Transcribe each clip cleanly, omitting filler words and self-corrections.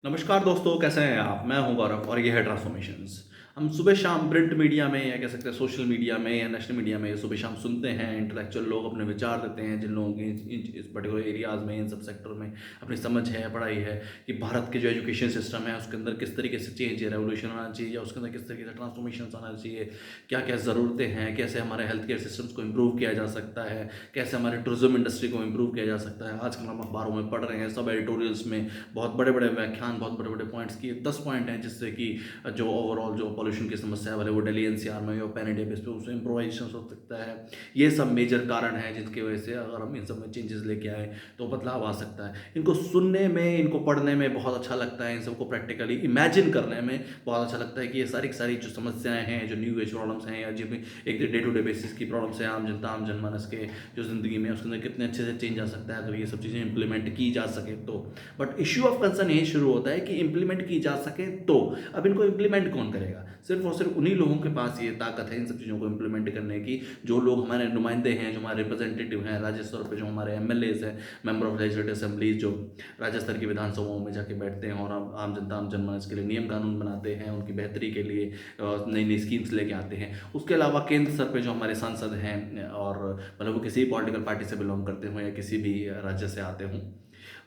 नमस्कार दोस्तों, कैसे हैं आप? मैं हूं गौरव और ये है ट्रांसफॉर्मेशंस। हम सुबह शाम प्रिंट मीडिया में या कह सकते हैं सोशल मीडिया में या नेशनल मीडिया में सुबह शाम सुनते हैं, इंटेलेक्चुअल लोग अपने विचार देते हैं, जिन लोगों की इस पर्टिकुलर एरियाज़ में, इन सब सेक्टर में अपनी समझ है, पढ़ाई है कि भारत के जो एजुकेशन सिस्टम है उसके अंदर किस तरीके से चेंज या रेवोल्यूशन आना चाहिए या उसके अंदर किस तरीके से ट्रांसफॉर्मेशन आना चाहिए, क्या क्या ज़रूरतें हैं, कैसे हमारे हेल्थ केयर सिस्टम्स को इम्प्रूव किया जा सकता है, कैसे हमारे टूरिज्म इंडस्ट्री को इम्प्रूव किया जा सकता है। आजकल हम अखबारों में पढ़ रहे हैं, सब एडिटोरियल्स में बहुत बड़े-बड़े व्याख्यान, बहुत बड़े-बड़े पॉइंट्स की 10 पॉइंट हैं जिससे कि जो ओवरऑल जो पॉल्यूशन की समस्या है, भले वो दिल्ली एनसीआर में हो, पैन इंडिया बेस पे उसमें इम्प्रोवाइज़ेशन हो सकता है। ये सब मेजर कारण हैं जिनकी वजह से अगर हम इन सब में चेंजेस लेके आएँ तो बदलाव आ सकता है। इनको सुनने में, इनको पढ़ने में बहुत अच्छा लगता है, इन सबको प्रैक्टिकली इमेजिन करने में बहुत अच्छा लगता है कि ये सारी की सारी जो समस्याएँ हैं, जो न्यू एज प्रॉब्लम्स हैं या जो भी एक डे टू डे बेसिस की प्रॉब्लम्स हैं आम जनता, आम जनमानस के जो ज़िंदगी में, उसके अंदर कितने अच्छे से चेंज आ सकता है अगर ये सब चीज़ें इम्प्लीमेंट की जा सके तो। बट इश्यू ऑफ कंसर्न यही शुरू होता है कि इम्प्लीमेंट की जा सके तो अब इनको इम्प्लीमेंट कौन करेगा? सिर्फ और सिर्फ उन्हीं लोगों के पास ये ताकत है इन सब चीज़ों को इम्प्लीमेंट करने की, जो लोग हमारे नुमाइंदे हैं, जो हमारे रिप्रेजेंटेटिव हैं, राज्य स्तर पे जो हमारे एमएलएज़ हैं, मेंबर ऑफ लेजिस्लेटिव असेंबलीज, जो राज्य स्तर की विधानसभाओं में जाके बैठते हैं और आम आम जनता, आम जनमानस के लिए नियम कानून बनाते हैं, उनकी बेहतरी के लिए नई नई स्कीम्स लेके आते हैं। उसके अलावा केंद्र स्तर पे जो हमारे सांसद हैं और मतलब वो किसी भी पॉलिटिकल पार्टी से बिलोंग करते हों या किसी भी राज्य से आते हों,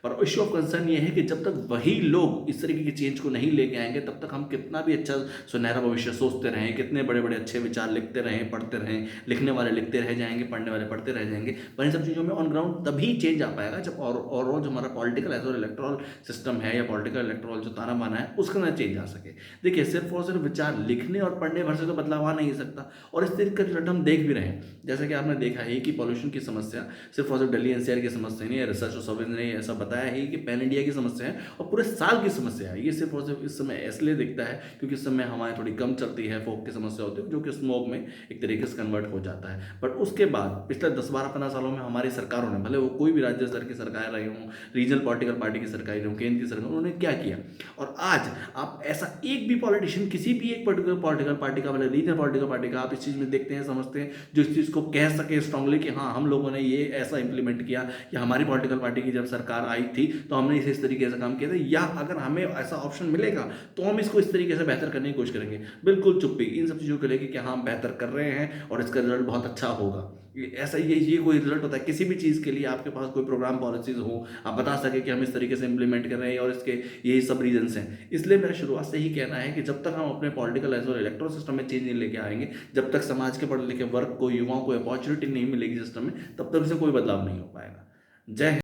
पर इश्यू ऑफ कंसर्न ये है कि जब तक वही लोग इस तरीके की चेंज को नहीं लेके आएँगे, तब तक हम कितना भी अच्छा सुनहरा भविष्य सोचते रहें, कितने बड़े-बड़े अच्छे विचार लिखते रहें, पढ़ते रहें, लिखने वाले लिखते रह जाएँगे, पढ़ने वाले पढ़ते रह जाएँगे। पर इन सब चीज़ों में ऑन ग्राउंड तभी चेंज आ पाएगा जब और ओवरऑल जो हमारा पॉलिटिकल एज़ और इलेक्टोरल सिस्टम है या पॉलिटिकल इलेक्टोरल जो ताना-बाना है, उसके अंदर चेंज आ सके। देखिए, सिर्फ़ और सिर्फ़ विचार लिखने और पढ़ने भर से तो बदलाव आ नहीं सकता और इस तरीके का रिज़ल्ट हम देख भी रहे हैं। जैसा कि आपने देखा है कि पॉल्यूशन की समस्या सिर्फ़ और सिर्फ़ दिल्ली एनसीआर की समस्या नहीं है, रिसर्च और सर्वे ने ऐसा बताया है कि पैन इंडिया की समस्या है और पूरे साल की समस्या है। ये सिर्फ़ और सिर्फ़ इस समय इसलिए दिखता है क्योंकि इस समय हवाएँ थोड़ी कम चलती है, फॉग की समस्या होती है, जो कि स्मॉग में एक तरीके से कन्वर्ट हो जाता है। बट उसके बाद पिछले 10, 12, 15 सालों में हमारी सरकारों ने, भले वो कोई भी राज्य स्तर की सरकारें रही हों, रीजनल पॉलिटिकल पार्टी की सरकारें रही हों, केंद्र की सरकार, उन्होंने क्या किया? और आज आप ऐसा एक भी पॉलिटिशियन, किसी भी एक पर्टिकुलर पॉलिटिकल पार्टी का, भले रीजनल पॉलिटिकल पार्टी का, आप इस चीज़ में देखते हैं, समझते हैं, जो इस चीज़ को कह सके स्ट्रांगली कि हाँ, हम लोगों ने ये ऐसा इम्प्लीमेंट किया या हमारी पॉलिटिकल पार्टी की जब सरकार आई थी, तो हमने इस तरीके से काम किया था, या अगर हमें ऐसा ऑप्शन मिलेगा, तो हम इसको इस तरीके से बेहतर करने की कोशिश करेंगे। बिल्कुल चुप्पी इन सब चीज़ों को लेके कि हाँ, हम बेहतर कर रहे हैं और इसका रिज़ल्ट बहुत अच्छा होगा। ये कोई रिज़ल्ट होता है किसी भी चीज़ के लिए, आपके पास कोई प्रोग्राम पॉलिसीज़ हो, आप बता सकें कि हम इस तरीके से इम्प्लीमेंट कर रहे हैं और इसके यही सब रीज़न्स हैं। इसलिए मेरा शुरुआत से ही कहना है कि जब तक हम अपने पॉलिटिकल एज़ और इलेक्टोरल सिस्टम में चेंज नहीं लेके आएँगे, जब तक समाज के पढ़े लिखे वर्ग को, युवाओं को अपॉर्च्युनिटी नहीं मिलेगी सिस्टम में, तब तक इसे कोई बदलाव नहीं हो पाएगा। जय हिंद।